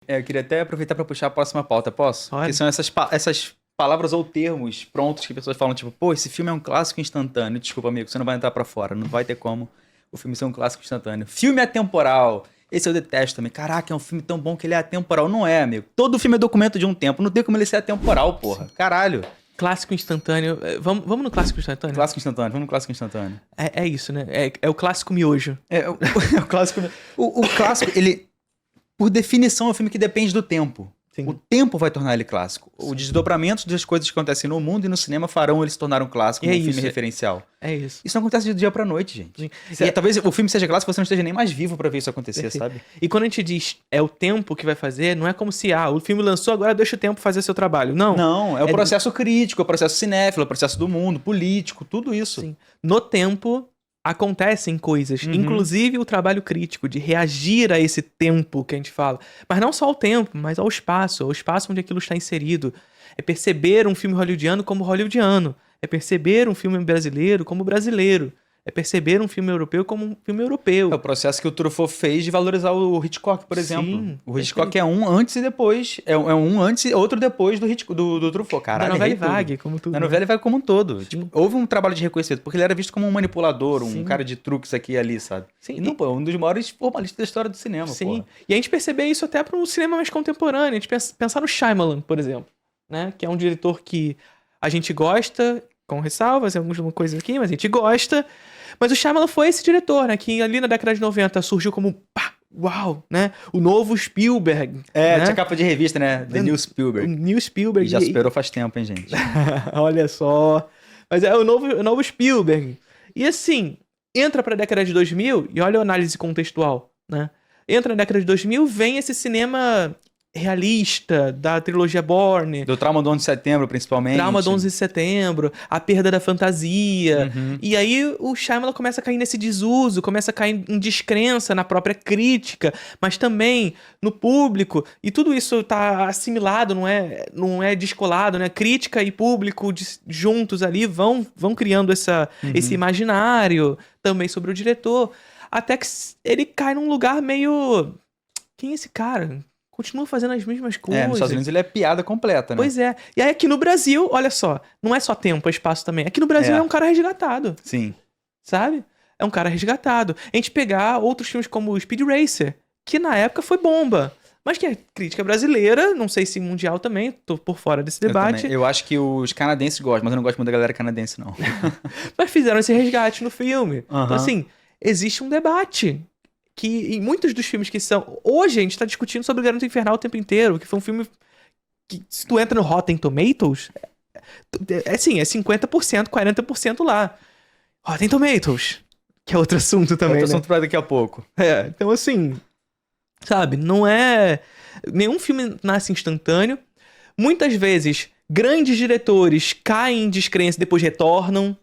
Eu queria até aproveitar para puxar a próxima pauta, posso? Olha. Que são essas palavras ou termos prontos que pessoas falam, tipo, pô, esse filme é um clássico instantâneo. Desculpa, amigo, você não vai entrar pra fora. Não vai ter como o filme ser um clássico instantâneo. Filme atemporal. Esse eu detesto também. Caraca, é um filme tão bom que ele é atemporal. Não é, amigo. Todo filme é documento de um tempo. Não tem como ele ser atemporal, porra. Caralho. Clássico instantâneo. Vamos no clássico instantâneo? Clássico instantâneo. Vamos no clássico instantâneo. É isso, né? É o clássico miojo. É o clássico. O clássico, ele, por definição, é um filme que depende do tempo. Sim. O tempo vai tornar ele clássico. O desdobramento das coisas que acontecem no mundo e no cinema farão ele se tornar um clássico, um filme referencial. É isso. Isso não acontece de dia pra noite, gente. Sim. E talvez o filme seja clássico, você não esteja nem mais vivo pra ver isso acontecer, Perfeito. sabe? E quando a gente diz é o tempo que vai fazer, não é como se, o filme lançou, agora deixa o tempo fazer seu trabalho. Não. Não, é o processo crítico, é o processo cinéfilo, é o processo do mundo, político, tudo isso. Sim. No tempo acontecem coisas, inclusive o trabalho crítico, de reagir a esse tempo que a gente fala. Mas não só ao tempo, mas ao espaço onde aquilo está inserido. É perceber um filme hollywoodiano como hollywoodiano. É perceber um filme brasileiro como brasileiro. É perceber um filme europeu como um filme europeu. É o processo que o Truffaut fez de valorizar o Hitchcock, por exemplo. Sim, O Hitchcock é um antes e depois. É um antes e outro depois do Truffaut. Caralho, da novela errei tudo. Vague, como tudo. Na novela vai como um todo. Tipo, houve um trabalho de reconhecimento, porque ele era visto como um manipulador, um Sim. cara de truques aqui e ali, sabe? Sim. E não, pô, um dos maiores formalistas da história do cinema, Sim. pô. E a gente perceber isso até para um cinema mais contemporâneo. A gente pensar no Shyamalan, por exemplo, né? Que é um diretor que a gente gosta, com ressalvas, algumas coisas aqui, mas a gente gosta. Mas o Shyamalan foi esse diretor, né? Que ali na década de 90 surgiu como, uau, né? O novo Spielberg. né? Tinha capa de revista, né? The New Spielberg. O New Spielberg. E já superou faz tempo, hein, gente? Olha só. Mas é o novo Spielberg. E assim, entra pra década de 2000 e olha a análise contextual, né? Entra na década de 2000, vem esse cinema realista da trilogia Bourne. Do trauma do 11 de setembro, principalmente. Trauma do 11 de setembro, a perda da fantasia. Uhum. E aí o Shyamalan começa a cair nesse desuso, começa a cair em descrença na própria crítica, mas também no público. E tudo isso tá assimilado, não é descolado, né? Crítica e público juntos ali vão criando esse imaginário também sobre o diretor. Até que ele cai num lugar meio... Quem é esse cara? Continua fazendo as mesmas coisas. Nos Estados Unidos ele é piada completa, né? Pois é. E aí aqui no Brasil, olha só, não é só tempo, é espaço também. Aqui no Brasil é um cara resgatado, Sim. sabe? É um cara resgatado. A gente pegar outros filmes como o Speed Racer, que na época foi bomba, mas que é crítica brasileira, não sei se mundial também, tô por fora desse debate. Eu acho que os canadenses gostam, mas eu não gosto muito da galera canadense, não. Mas fizeram esse resgate no filme. Uhum. Então assim, existe um debate. Que em muitos dos filmes que são... Hoje a gente tá discutindo sobre o Garoto Infernal o tempo inteiro, que foi um filme que, se tu entra no Rotten Tomatoes, é 50%, 40% lá. Rotten Tomatoes, que é outro assunto também, Outro né? assunto pra daqui a pouco. Então assim, sabe, não é... Nenhum filme nasce instantâneo. Muitas vezes, grandes diretores caem em descrença e depois retornam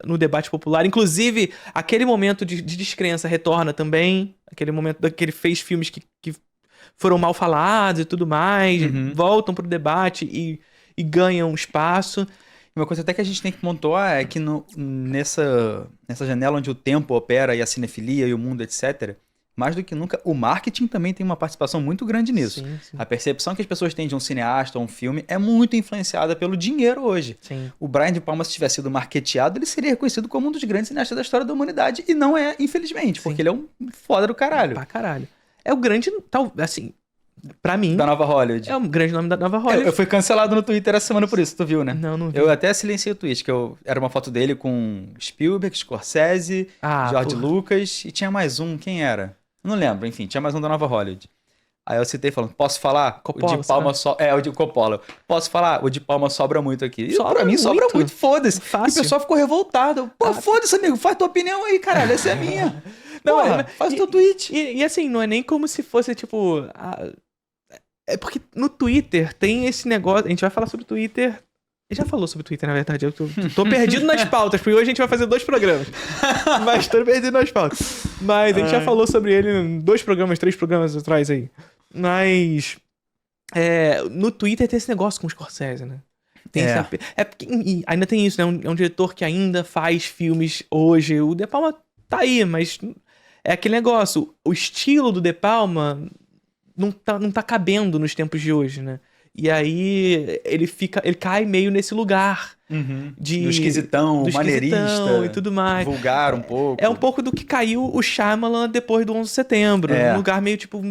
no debate popular. Inclusive, aquele momento de descrença retorna também. Aquele momento que ele fez filmes que foram mal falados e tudo mais. Voltam pro debate e ganham espaço. Uma coisa até que a gente tem que pontuar é que nessa janela onde o tempo opera e a cinefilia e o mundo, etc., mais do que nunca, o marketing também tem uma participação muito grande nisso. Sim. A percepção que as pessoas têm de um cineasta ou um filme é muito influenciada pelo dinheiro hoje. Sim. O Brian De Palma, se tivesse sido marketeado, ele seria reconhecido como um dos grandes cineastas da história da humanidade. E não é, infelizmente, porque ele é um foda do caralho. Pra caralho. É o grande, assim, pra mim... Da nova Hollywood. É o grande nome da nova Hollywood. Eu fui cancelado no Twitter essa semana por isso, tu viu, né? Não vi. Eu até silenciei o tweet, que era uma foto dele com Spielberg, Scorsese, George Lucas, e tinha mais um, quem era? Não lembro, enfim, tinha mais um da nova Hollywood. Aí eu citei falando, posso falar? Coppola, o de Palma o de Coppola. Posso falar? O de Palma sobra muito aqui. E pra mim sobra muito, foda-se. Fácil. E o pessoal ficou revoltado. Pô, foda-se, amigo, faz tua opinião aí, caralho, essa é a minha. Porra, faz o teu tweet. E assim, não é nem como se fosse, tipo... É porque no Twitter tem esse negócio... A gente vai falar sobre o Twitter... A gente já falou sobre o Twitter, na verdade. Eu tô perdido nas pautas, porque hoje a gente vai fazer 2 programas. Mas tô perdido nas pautas. Mas a gente já falou sobre ele em 2 programas, 3 programas atrás aí. Mas... no Twitter tem esse negócio com o Scorsese, né? Tem porque ainda tem isso, né? É um diretor que ainda faz filmes hoje. O De Palma tá aí, mas... É aquele negócio. O estilo do De Palma... não tá cabendo nos tempos de hoje, né? E aí ele cai meio nesse lugar do esquisitão, do maneirista, esquisitão e tudo mais. vulgar um pouco. É um pouco do que caiu o Shyamalan depois do 11 de setembro. Um lugar meio tipo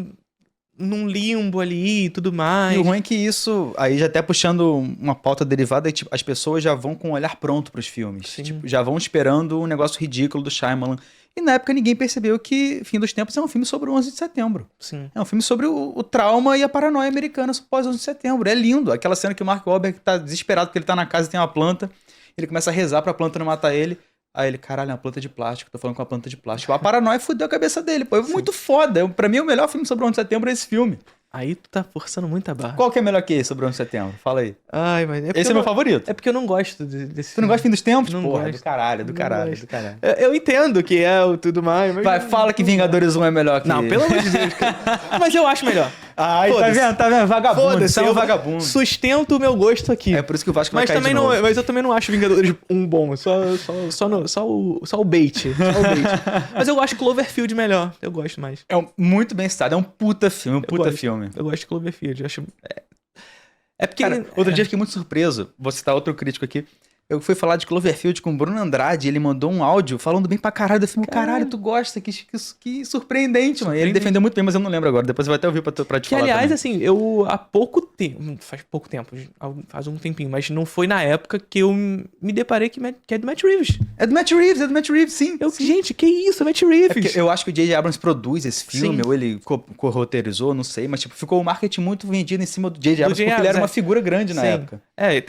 num limbo ali e tudo mais. E o ruim é que isso, aí já até puxando uma pauta derivada, é, tipo, as pessoas já vão com o olhar pronto pros filmes. Tipo, já vão esperando um negócio ridículo do Shyamalan. E na época ninguém percebeu que Fim dos Tempos é um filme sobre o 11 de setembro. Sim. É um filme sobre o trauma e a paranoia americana pós 11 de setembro. É lindo. Aquela cena que o Mark Wahlberg tá desesperado porque ele tá na casa e tem uma planta. Ele começa a rezar pra planta não matar ele. Aí ele, caralho, é uma planta de plástico. Tô falando com uma planta de plástico. A paranoia fudeu a cabeça dele. Pô, é muito foda. Pra mim, o melhor filme sobre o 11 de setembro é esse filme. Aí tu tá forçando muita barra. Qual que é melhor que esse sobre o 11 de setembro? Fala aí. Ai, mas Esse é meu favorito. É porque eu não gosto desse Tu não gosta de Fim dos Tempos? Não Porra, gosto. do caralho, do Não caralho, gosto. do caralho. Eu entendo que é o tudo mais, mas... Vai, fala que Vingadores 1 é melhor que... Não, pelo amor de Deus, cara. Mas eu acho melhor. Ai, tá Foda-se. vendo? Tá vendo? Vagabundo. Foda-se, Você é um eu vagabundo. sustento o meu gosto aqui. É por isso que o Vasco vai Mas cair também de novo. mas eu também não acho Vingadores um bom. Só o bait. Mas eu acho Cloverfield melhor. Eu gosto mais. Muito bem citado. É um puta filme, gosto. filme. Eu gosto de Cloverfield. Eu acho... É porque... Cara, outro dia eu fiquei muito surpreso. Vou citar outro crítico aqui. Eu fui falar de Cloverfield com o Bruno Andrade, ele mandou um áudio falando bem pra caralho do filme. Caralho, tu gosta, que surpreendente, mano. Ele defendeu muito bem, mas eu não lembro agora. Depois eu vou até ouvir pra te falar aliás, também. assim, eu há pouco tempo, faz um tempinho, mas não foi na época que eu me deparei que é do Matt Reeves. É do Matt Reeves, sim. Gente, que isso, Matt Reeves. Eu acho que o J.J. Abrams produz esse filme, Sim. ou ele co-roteirizou, não sei, mas tipo, ficou o marketing muito vendido em cima do J.J. Abrams, porque ele era uma figura grande na época.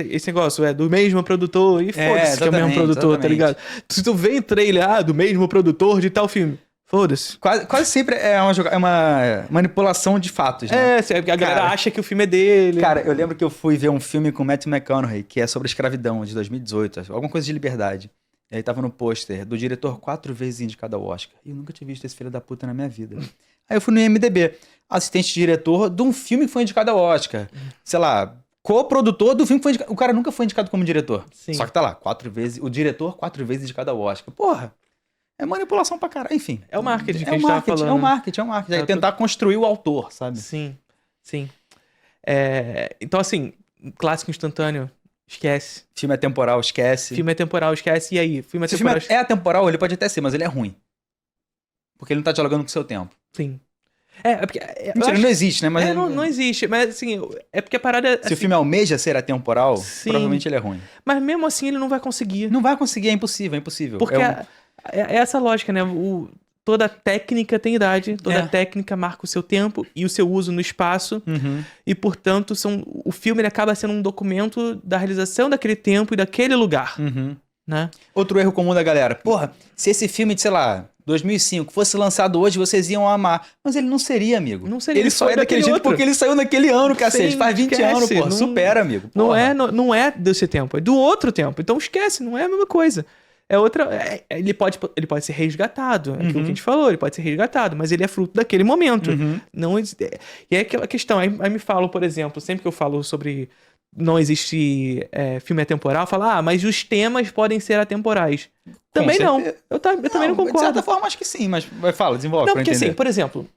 Esse negócio é do mesmo produtor, e foda-se que é o mesmo produtor, tá ligado? Se tu vê em trailer, do mesmo produtor de tal filme, foda-se. Quase sempre é uma manipulação de fatos, né? A galera acha que o filme é dele. Cara, eu lembro que eu fui ver um filme com Matthew McConaughey, que é sobre a escravidão, de 2018, alguma coisa de liberdade. E aí tava no pôster do diretor 4 vezes indicado ao Oscar. E eu nunca tinha visto esse filho da puta na minha vida. Aí eu fui no IMDb, assistente diretor de um filme que foi indicado ao Oscar. Sei lá, co-produtor do filme que foi indicado. O cara nunca foi indicado como diretor. Sim. Só que tá lá, 4 vezes, o diretor 4 vezes indicado ao Oscar. Porra, é manipulação pra caralho, enfim. É o marketing que a gente tava falando. É o marketing. É tentar construir o autor, sabe? Sim. Então, assim, clássico instantâneo, esquece. Filme é temporal, esquece. Filme é temporal, esquece. E aí? Se o filme é atemporal, ele pode até ser, mas ele é ruim. Porque ele não tá dialogando com o seu tempo. Sim. Porque... Mentira, ele não existe, né? Mas não existe. Mas, assim, é porque a parada... Se o filme almeja ser atemporal, provavelmente ele é ruim. Mas mesmo assim ele não vai conseguir. Não vai conseguir, é impossível. Porque é essa lógica, né? Toda técnica tem idade, toda técnica marca o seu tempo e o seu uso no espaço. E, portanto, o filme ele acaba sendo um documento da realização daquele tempo e daquele lugar. Né? Outro erro comum da galera. Porra, se esse filme de, sei lá, 2005 fosse lançado hoje, vocês iam amar. Mas ele não seria, amigo. Não seria. Ele só é daquele jeito porque ele saiu naquele ano, cacete. Sim, faz 20 esquece, anos, pô. Supera, amigo. Não é desse tempo, é do outro tempo. Então esquece, não é a mesma coisa. É outra. Ele pode ser resgatado. É aquilo que a gente falou, ele pode ser resgatado, mas ele é fruto daquele momento. Não, e é aquela questão. Aí me falam, por exemplo, sempre que eu falo sobre não existe filme atemporal, eu falo, mas os temas podem ser atemporais. Também não. Eu também não concordo. De certa forma, acho que sim, mas desenvolve. Não, porque assim, por exemplo,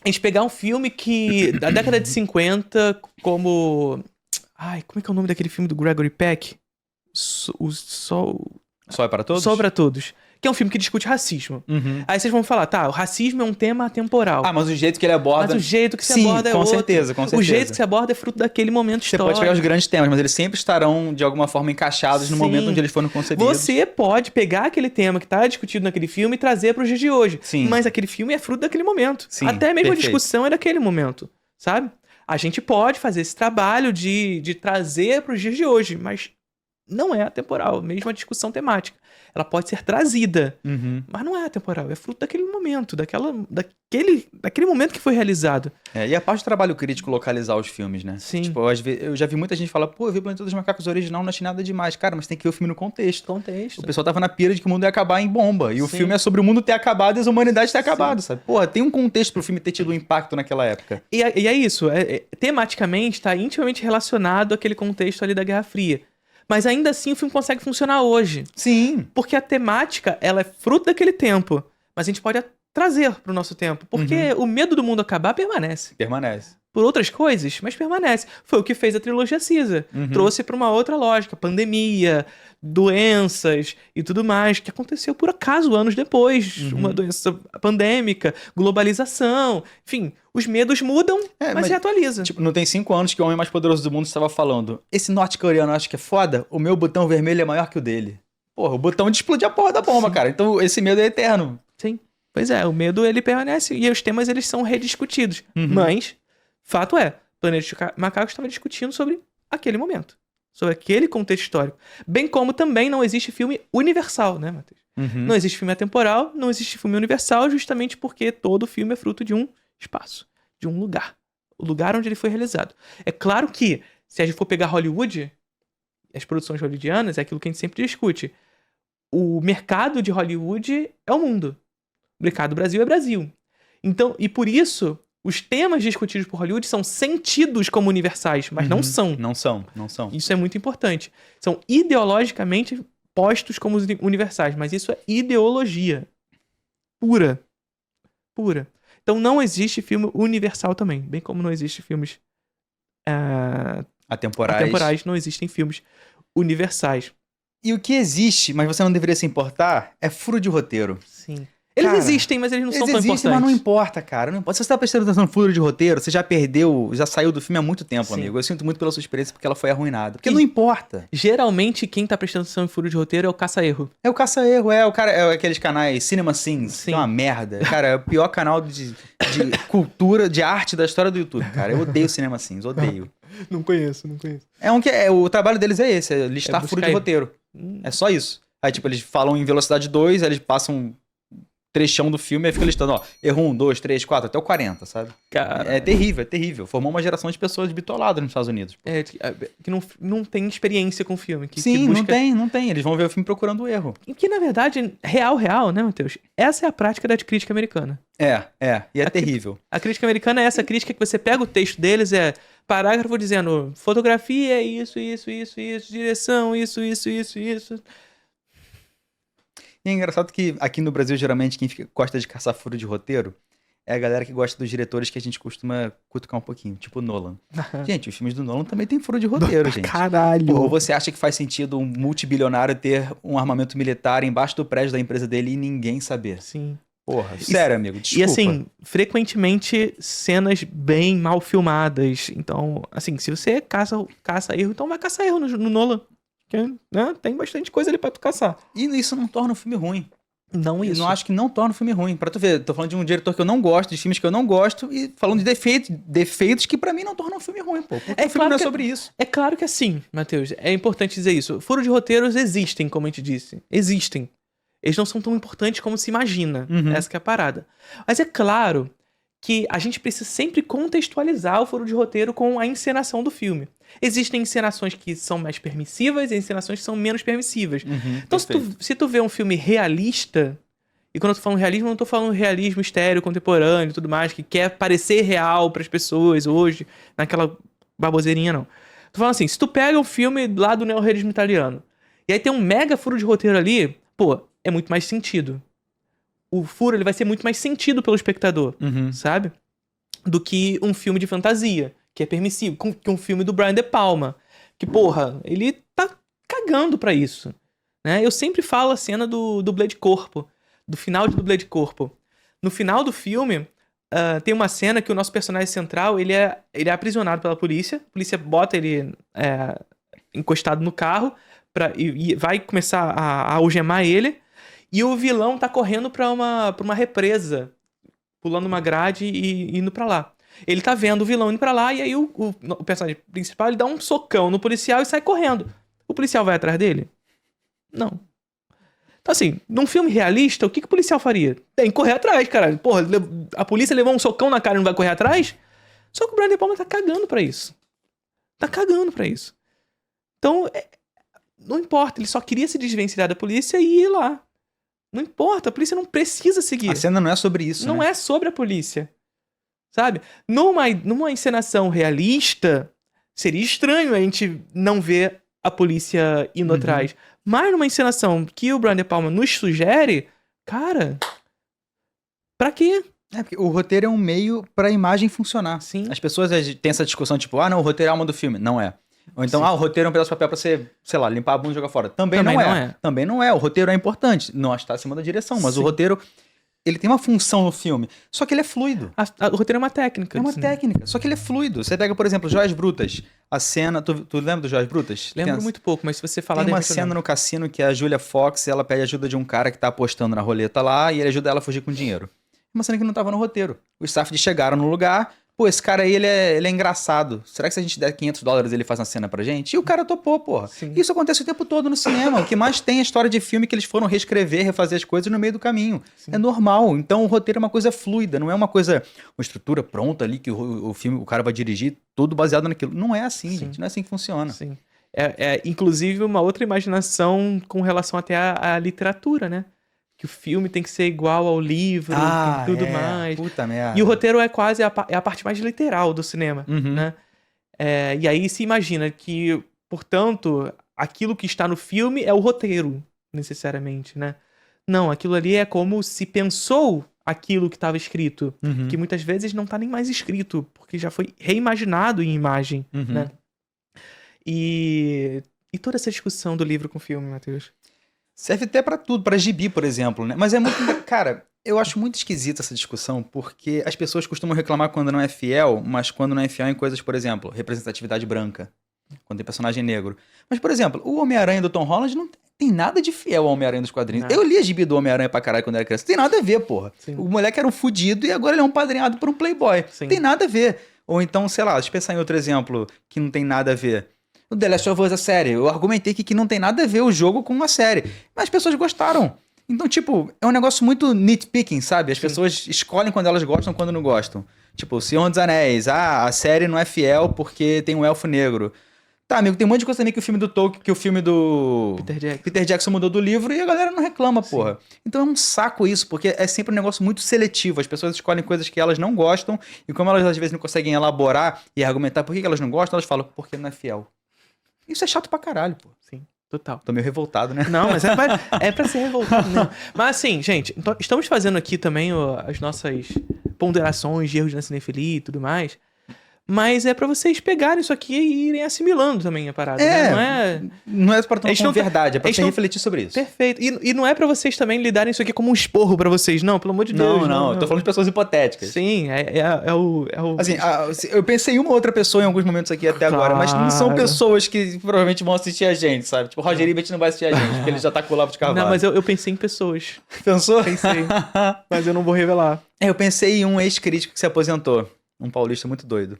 a gente pegar um filme que da década de 50, como. Como é que é o nome daquele filme do Gregory Peck? Só é para todos? Só para todos. Que é um filme que discute racismo. Aí vocês vão falar, o racismo é um tema atemporal. Mas o jeito que ele aborda... Mas o jeito que se aborda é com outro. certeza. O jeito que se aborda é fruto daquele momento histórico. Você pode pegar os grandes temas, mas eles sempre estarão, de alguma forma, encaixados no momento onde eles foram concebidos. Você pode pegar aquele tema que está discutido naquele filme e trazer para os dias de hoje. Sim. Mas aquele filme é fruto daquele momento. Sim, até mesmo perfeito. a discussão é daquele momento, sabe? A gente pode fazer esse trabalho de trazer para os dias de hoje, mas não é atemporal, mesmo a discussão temática. Ela pode ser trazida, mas não é atemporal, é fruto daquele momento, daquele momento que foi realizado. E a parte do trabalho crítico localizar os filmes, né? Sim. Tipo, eu já vi muita gente falar, eu vi o Planeta dos Macacos original, não achei nada demais. Cara, mas tem que ver o filme no contexto. O pessoal tava na pira de que o mundo ia acabar em bomba. E o filme é sobre o mundo ter acabado e a humanidade ter acabado, sabe? Tem um contexto pro filme ter tido um impacto naquela época. E é isso, tematicamente está intimamente relacionado àquele contexto ali da Guerra Fria. Mas ainda assim o filme consegue funcionar hoje. Sim. Porque a temática, ela é fruto daquele tempo. Mas a gente pode trazer pro nosso tempo. Porque o medo do mundo acabar permanece. Permanece. Por outras coisas, mas permanece. Foi o que fez a trilogia Caesar. Trouxe pra uma outra lógica. Pandemia, doenças e tudo mais, que aconteceu por acaso anos depois. Uma doença pandêmica, globalização. Enfim, os medos mudam, mas se atualiza. Tipo, não tem 5 anos que o homem mais poderoso do mundo estava falando: esse norte-coreano acha que é foda, o meu botão vermelho é maior que o dele. Porra, o botão de explodir a porra da bomba, cara. Então esse medo é eterno. Sim. Pois é, o medo ele permanece e os temas eles são rediscutidos. Mas, fato é, Planeta dos Macacos estava discutindo sobre aquele momento. Sobre aquele contexto histórico. Bem como também não existe filme universal, né, Matheus? Não existe filme atemporal, não existe filme universal, justamente porque todo filme é fruto de um espaço, de um lugar. O lugar onde ele foi realizado. É claro que, se a gente for pegar Hollywood, as produções hollywoodianas, é aquilo que a gente sempre discute. O mercado de Hollywood é o mundo. O mercado do Brasil é Brasil. Então, e por isso, os temas discutidos por Hollywood são sentidos como universais, mas não são. Não são. Isso é muito importante. São ideologicamente postos como universais, mas isso é ideologia pura. Pura. Então não existe filme universal também, bem como não existe filmes atemporais, não existem filmes universais. E o que existe, mas você não deveria se importar, é furo de roteiro. Sim. Eles existem, mas eles não são tão importantes. Mas não importa, cara. Não importa. Se você tá prestando atenção no furo de roteiro, você já perdeu, já saiu do filme há muito tempo, amigo. Eu sinto muito pela sua experiência porque ela foi arruinada. Porque não importa. Geralmente, quem tá prestando atenção em furo de roteiro é o caça-erro. É o caça-erro, o cara, é aqueles canais Cinema Sins, que é uma merda. Cara, é o pior canal de cultura, de arte da história do YouTube, cara. Eu odeio Cinema Sins, odeio. Não conheço. O trabalho deles é esse, é listar furo de roteiro. É só isso. Aí, tipo, eles falam em velocidade 2, aí eles passam trechão do filme e fica listando, ó, erro 1, 2, 3, 4, até o 40, sabe? Cara. É terrível. Formou uma geração de pessoas bitoladas nos Estados Unidos. Que não tem experiência com o filme. Sim, não tem. Eles vão ver o filme procurando o erro. E que, na verdade, real, né, Matheus? Essa é a prática da crítica americana. E é terrível. A crítica americana é essa crítica que você pega o texto deles, parágrafo dizendo, fotografia é isso, direção, isso. E é engraçado que aqui no Brasil, geralmente, quem gosta de caçar furo de roteiro é a galera que gosta dos diretores que a gente costuma cutucar um pouquinho, tipo o Nolan. Gente, os filmes do Nolan também tem furo de roteiro, gente. Caralho! Ou você acha que faz sentido um multibilionário ter um armamento militar embaixo do prédio da empresa dele e ninguém saber? Sim. Porra, sério, amigo, desculpa. E assim, frequentemente cenas bem mal filmadas. Então, assim, se você caça erro, então vai caçar erro no Nolan. Porque, né, tem bastante coisa ali pra tu caçar. E isso não torna o filme ruim. Não isso. Eu não acho que não torna o filme ruim. Pra tu ver, tô falando de um diretor que eu não gosto, de filmes que eu não gosto, e falando de defeitos que pra mim não tornam o filme ruim, pô. Porque o filme não é sobre isso. É claro que é assim, Matheus. É importante dizer isso. Furo de roteiros existem, como a gente disse. Existem. Eles não são tão importantes como se imagina. Essa que é a parada. Mas é claro que a gente precisa sempre contextualizar o furo de roteiro com a encenação do filme. Existem encenações que são mais permissivas e encenações que são menos permissivas. Então, se tu vê um filme realista, e quando eu tô falando realismo, eu não tô falando realismo estéreo, contemporâneo e tudo mais, que quer parecer real pras pessoas hoje, naquela baboseirinha, não. Tô falando assim, se tu pega um filme lá do neorrealismo italiano, e aí tem um mega furo de roteiro ali, pô, é muito mais sentido. O furo ele vai ser muito mais sentido pelo espectador, sabe? Do que um filme de fantasia, que é permissivo, que um filme do Brian De Palma. Que, porra, ele tá cagando pra isso. Né? Eu sempre falo a cena do dublê de corpo, do final de dublê de corpo. No final do filme, tem uma cena que o nosso personagem central, ele é aprisionado pela polícia. A polícia bota ele encostado no carro e vai começar a algemar ele. E o vilão tá correndo pra uma represa, pulando uma grade e indo pra lá. Ele tá vendo o vilão indo pra lá, e aí o personagem principal, ele dá um socão no policial e sai correndo. O policial vai atrás dele? Não. Então assim, num filme realista, o que o policial faria? Tem que correr atrás, caralho. Porra, a polícia levou um socão na cara e não vai correr atrás? Só que o Brian De Palma tá cagando pra isso. Então, não importa, ele só queria se desvencilhar da polícia e ir lá. Não importa, a polícia não precisa seguir. A cena não é sobre isso, Não né? é sobre a polícia. Sabe? Numa encenação realista, seria estranho a gente não ver a polícia indo atrás. Mas numa encenação que o Brian De Palma nos sugere, cara, Pra quê? Porque o roteiro é um meio pra imagem funcionar. Sim. As pessoas têm essa discussão, tipo, não, o roteiro é a alma do filme. Não é. Ou então, Sim. o roteiro é um pedaço de papel pra você, sei lá, limpar a bunda e jogar fora. Também Também não não é. é. Também não é. O roteiro é importante. Não está acima da direção, mas Sim. o roteiro, ele tem uma função no filme. Só que ele é fluido. O roteiro é uma técnica. É uma assim. técnica. Só que ele é fluido. Você pega, por exemplo, Joias Brutas. A cena... Tu lembra do Joias Brutas? Lembro muito pouco, mas se você falar... Tem uma de repente eu cena lembro. no cassino que a Julia Fox, ela pede ajuda de um cara que tá apostando na roleta lá e ele ajuda ela a fugir com dinheiro. Uma cena que não tava no roteiro. Os Safdie chegaram no lugar, pô, esse cara aí, ele é engraçado. Será que se a gente der $500 ele faz uma cena pra gente? E o cara topou, porra. Sim. Isso acontece o tempo todo no cinema. O que mais tem é a história de filme que eles foram reescrever, refazer as coisas no meio do caminho. Sim. É normal. Então o roteiro é uma coisa fluida, não é uma coisa, uma estrutura pronta ali que o filme, o cara vai dirigir, tudo baseado naquilo. Não é assim, Sim. gente. Não é assim que funciona. Sim. Inclusive, uma outra imaginação com relação até à literatura, né? Que o filme tem que ser igual ao livro e tudo mais. Puta merda. E o roteiro é quase a parte mais literal do cinema, Uhum. né? E aí se imagina que, portanto, aquilo que está no filme é o roteiro, necessariamente, né? Não, aquilo ali é como se pensou aquilo que estava escrito, Uhum. que muitas vezes não está nem mais escrito, porque já foi reimaginado em imagem, Uhum. né? E toda essa discussão do livro com o filme, Matheus? Serve até pra tudo, pra gibi, por exemplo, né? Mas é muito... Cara, eu acho muito esquisita essa discussão, porque as pessoas costumam reclamar quando não é fiel, mas quando não é fiel em coisas, por exemplo, representatividade branca, quando tem personagem negro. Mas, por exemplo, o Homem-Aranha do Tom Holland não tem nada de fiel ao Homem-Aranha dos quadrinhos. Nada. Eu li a gibi do Homem-Aranha pra caralho quando era criança. Tem nada a ver, porra. Sim. O moleque era um fudido e agora ele é um padrinhado por um playboy. Sim. Tem nada a ver. Ou então, sei lá, deixa eu pensar em outro exemplo que não tem nada a ver. O The Last of Us, a série. Eu argumentei que não tem nada a ver o jogo com a série. Mas as pessoas gostaram. Então, tipo, é um negócio muito nitpicking, sabe? As pessoas escolhem quando elas gostam, quando não gostam. Tipo, O Senhor dos Anéis. A série não é fiel porque tem um elfo negro. Tá, amigo, tem um monte de coisa também que o filme do Tolkien, que o filme do Peter Jackson mudou do livro e a galera não reclama, porra. Então é um saco isso, porque é sempre um negócio muito seletivo. As pessoas escolhem coisas que elas não gostam e como elas às vezes não conseguem elaborar e argumentar por que elas não gostam, elas falam, porque não é fiel. Isso é chato pra caralho, pô. Sim, total. Tô meio revoltado, né? Não, mas é pra ser revoltado, né? Mas assim, gente, então, estamos fazendo aqui também as nossas ponderações de erros na cinefilia e tudo mais. Mas é pra vocês pegarem isso aqui e irem assimilando também a parada, né? Não é... Não é pra tomar A gente como não tá- verdade, é pra a gente você não- refletir sobre isso. Perfeito. E não é pra vocês também lidarem isso aqui como um esporro pra vocês. Não, pelo amor de Deus. Não, eu tô falando de pessoas hipotéticas. Sim, é o... Assim, eu pensei em uma outra pessoa em alguns momentos aqui até agora, mas não são Claro. pessoas que provavelmente vão assistir a gente, sabe? Tipo, o Roger Ebert não vai assistir a gente, porque ele já tá com o Olavo de Carvalho. Não, mas eu pensei em pessoas. Pensou? Pensei. Mas eu não vou revelar. Eu pensei em um ex-crítico que se aposentou. Um paulista muito doido.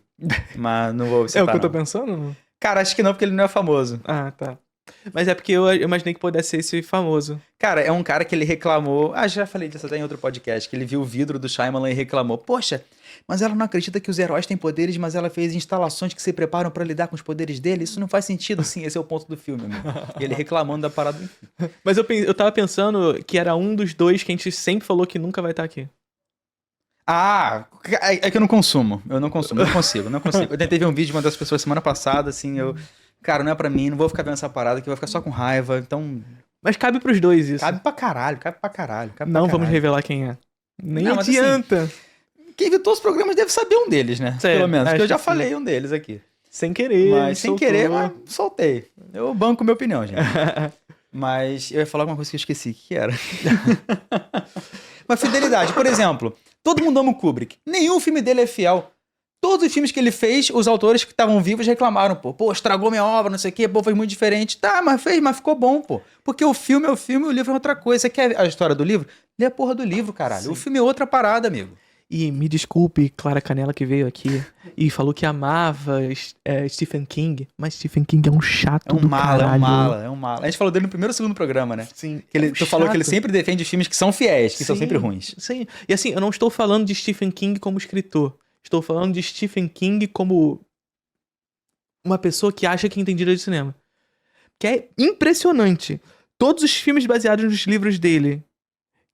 Mas não vou É citar, o que eu tô não. pensando? Cara, acho que não, porque ele não é famoso. Ah, tá. Mas é porque eu imaginei que pudesse ser esse famoso. Cara, é um cara que ele reclamou... já falei disso até em outro podcast, que ele viu o vidro do Shyamalan e reclamou. Poxa, mas ela não acredita que os heróis têm poderes, mas ela fez instalações que se preparam pra lidar com os poderes dele? Isso não faz sentido. Sim, esse é o ponto do filme, amigo. E ele reclamando da parada. Mas eu tava pensando que era um dos dois que a gente sempre falou que nunca vai estar aqui. É que eu não consumo. Eu não consumo. Não consigo. Eu tentei ver um vídeo de uma das pessoas semana passada, assim, Cara, não é pra mim, não vou ficar vendo essa parada, que eu vou ficar só com raiva. Então, Mas cabe pros dois isso. cabe pra caralho. Não vamos revelar quem é. Nem Não, mas adianta. Quem viu todos os programas deve saber um deles, né? Sério, Pelo menos, acho porque eu já que sim. falei um deles aqui. Sem querer. Mas sem soltou. querer, mas soltei. Eu banco minha opinião, gente. Mas eu ia falar alguma coisa que eu esqueci. O que era? Mas fidelidade, por exemplo, todo mundo ama o Kubrick. Nenhum filme dele é fiel. Todos os filmes que ele fez, os autores que estavam vivos reclamaram, pô, estragou minha obra, não sei o quê, pô, foi muito diferente. Tá, mas ficou bom, pô. Porque o filme é o filme e o livro é outra coisa. Você quer a história do livro? Lê a porra do livro, caralho. Sim. O filme é outra parada, amigo. E me desculpe, Clara Canela, que veio aqui e falou que amava Stephen King, mas Stephen King é um chato do caralho. É um mala. A gente falou dele no primeiro ou segundo programa, né? Sim. Que tu falou que ele sempre defende filmes que são fiéis, que são Sim, sempre ruins. Sim. E assim, eu não estou falando de Stephen King como escritor. Estou falando de Stephen King como uma pessoa que acha que entende de cinema. Que é impressionante. Todos os filmes baseados nos livros dele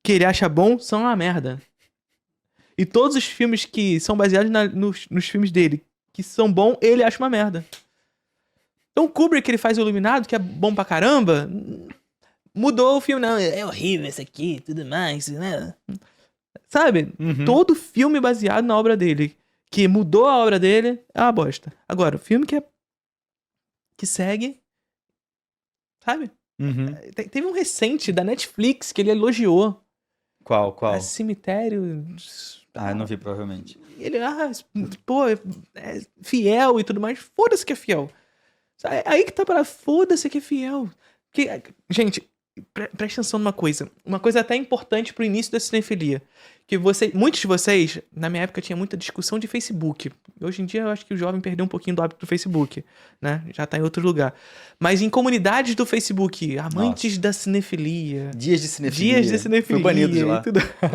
que ele acha bom são uma merda. E todos os filmes que são baseados nos filmes dele que são bons, ele acha uma merda. Então o Kubrick, ele faz o Iluminado, que é bom pra caramba, mudou o filme. Não, é horrível esse aqui, tudo mais, né? Sabe? Uhum. Todo filme baseado na obra dele, que mudou a obra dele, é uma bosta. Agora, o filme que segue, sabe? Uhum. Teve um recente da Netflix que ele elogiou. Qual? É Cemitério... Ah, eu não vi, provavelmente. Ele, pô, é fiel e tudo mais. Foda-se que é fiel. Aí que tá para foda-se que é fiel. Gente, presta atenção numa coisa. Uma coisa até importante pro início da cinefilia. Que muitos de vocês, na minha época, tinha muita discussão de Facebook. Hoje em dia, eu acho que o jovem perdeu um pouquinho do hábito do Facebook, né? Já tá em outro lugar. Mas em comunidades do Facebook, amantes da cinefilia. Dias de cinefilia. Fui banido de lá.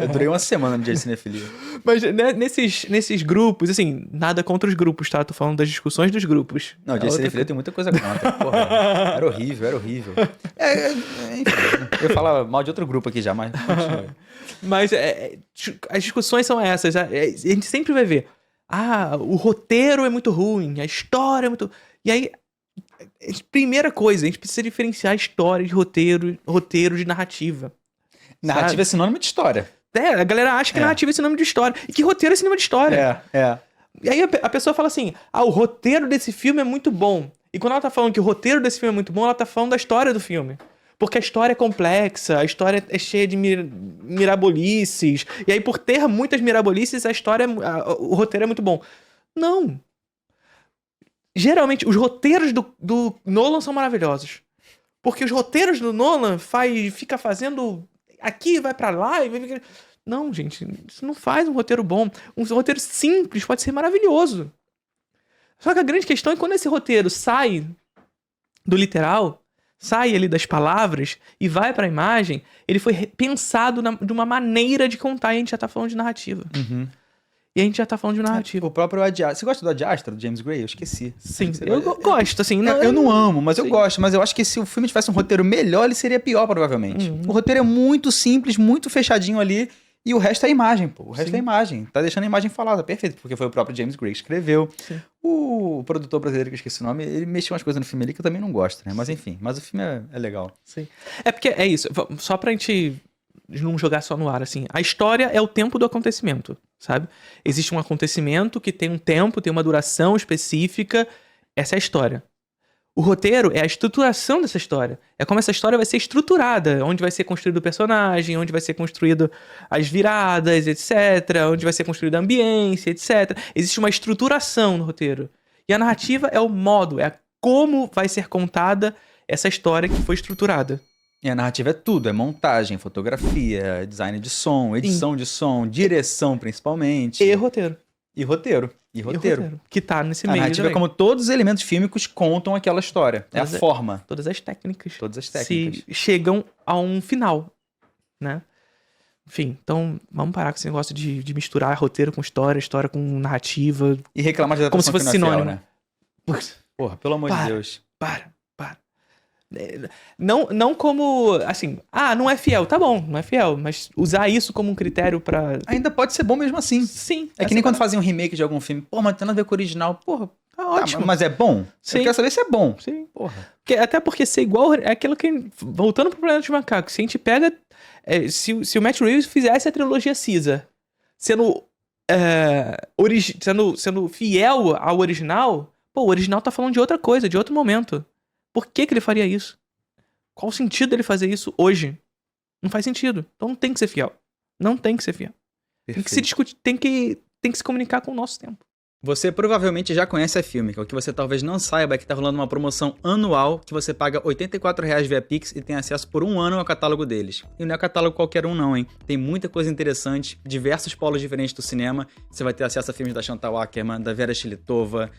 Eu durei uma semana no dia de cinefilia. Mas né, nesses grupos, assim, nada contra os grupos, tá? Tô falando das discussões dos grupos. Não, o dia de cinefilia tem muita coisa contra. Porra, era horrível. Enfim, eu falava mal de outro grupo aqui já, mas... Mas as discussões são essas. A gente sempre vai ver. O roteiro é muito ruim, a história é muito... E aí, primeira coisa, a gente precisa diferenciar história de roteiro de narrativa. Narrativa sabe? é sinônimo de história. A galera acha que narrativa é sinônimo de história. E que roteiro é sinônimo de história. E aí a pessoa fala assim, o roteiro desse filme é muito bom. E quando ela tá falando que o roteiro desse filme é muito bom, ela tá falando da história do filme. Porque a história é complexa, a história é cheia de mirabolices. E aí, por ter muitas mirabolices, o roteiro é muito bom. Não. Geralmente, os roteiros do Nolan são maravilhosos. Porque os roteiros do Nolan fica fazendo... Aqui, vai pra lá... Não, gente. Isso não faz um roteiro bom. Um roteiro simples pode ser maravilhoso. Só que a grande questão é que quando esse roteiro sai do literal... sai ali das palavras e vai pra imagem, ele foi pensado de uma maneira de contar e a gente já tá falando de narrativa. Uhum. E a gente já tá falando de narrativa. O próprio Ad Astra. Você gosta do Ad Astra, do James Gray? Eu esqueci. Sim, eu gosto, assim. Eu não amo, mas eu gosto. Mas eu acho que se o filme tivesse um roteiro melhor, ele seria pior, provavelmente. O roteiro é muito simples, muito fechadinho ali. E o resto é a imagem, pô. O resto é a imagem. Tá deixando a imagem falada. Perfeito, porque foi o próprio James Gray que escreveu. Sim. O produtor brasileiro, que eu esqueci o nome, ele mexeu umas coisas no filme ali que eu também não gosto, né? Mas enfim, o filme é legal. Sim. É porque é isso. Só pra gente não jogar só no ar, assim. A história é o tempo do acontecimento, sabe? Existe um acontecimento que tem um tempo, tem uma duração específica. Essa é a história. O roteiro é a estruturação dessa história. É como essa história vai ser estruturada. Onde vai ser construído o personagem, onde vai ser construído as viradas, etc. Onde vai ser construída a ambiência, etc. Existe uma estruturação no roteiro. E a narrativa é o modo, é como vai ser contada essa história que foi estruturada. E a narrativa é tudo. É montagem, fotografia, design de som, edição de som, direção principalmente. E roteiro. E roteiro. Que tá nesse meio. A narrativa é como todos os elementos fílmicos contam aquela história. É a forma. Todas as técnicas. Se chegam a um final, né? Enfim, então vamos parar com esse negócio de misturar roteiro com história com narrativa. E reclamar de como se fosse sinônimo, né? Porra, pelo amor de Deus. Para. Não como, assim, não é fiel. Tá bom, não é fiel, mas usar isso como um critério pra... Ainda pode ser bom mesmo assim. Sim. É que nem quando fazem um remake de algum filme. Pô, mas tem nada a ver com o original. Porra, tá ótimo. Mas é bom? Sim. Eu quero saber se é bom. Sim. Porra. Até porque ser igual é aquilo que... Voltando pro Planeta dos Macacos, se a gente pega... se o Matt Reeves fizesse a trilogia Caesar, sendo fiel ao original, o original tá falando de outra coisa, de outro momento. Por que ele faria isso? Qual o sentido dele fazer isso hoje? Não faz sentido. Então não tem que ser fiel. Não tem que ser fiel. Perfeito. Tem que se discutir, tem que se comunicar com o nosso tempo. Você provavelmente já conhece a Filmica. O que você talvez não saiba é que tá rolando uma promoção anual que você paga R$ 84,00 via Pix e tem acesso por 1 ano ao catálogo deles. E não é catálogo qualquer um não, hein? Tem muita coisa interessante, diversos polos diferentes do cinema. Você vai ter acesso a filmes da Chantal Akerman, da Vera Shilitova,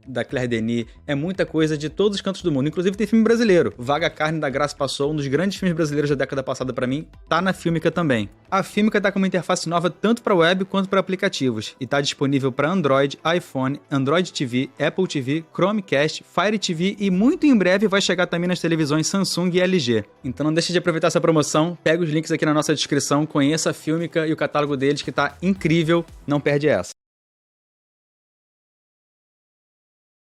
da Claire Denis, é muita coisa de todos os cantos do mundo. Inclusive tem filme brasileiro. Vaga Carne da Graça Passou, um dos grandes filmes brasileiros da década passada pra mim, tá na Filmica também. A Filmica tá com uma interface nova tanto pra web quanto pra aplicativos e tá disponível pra Android, iPhone, Android TV, Apple TV, Chromecast, Fire TV e muito em breve vai chegar também nas televisões Samsung e LG. Então não deixe de aproveitar essa promoção, pega os links aqui na nossa descrição, conheça a Filmica e o catálogo deles que tá incrível, não perde essa.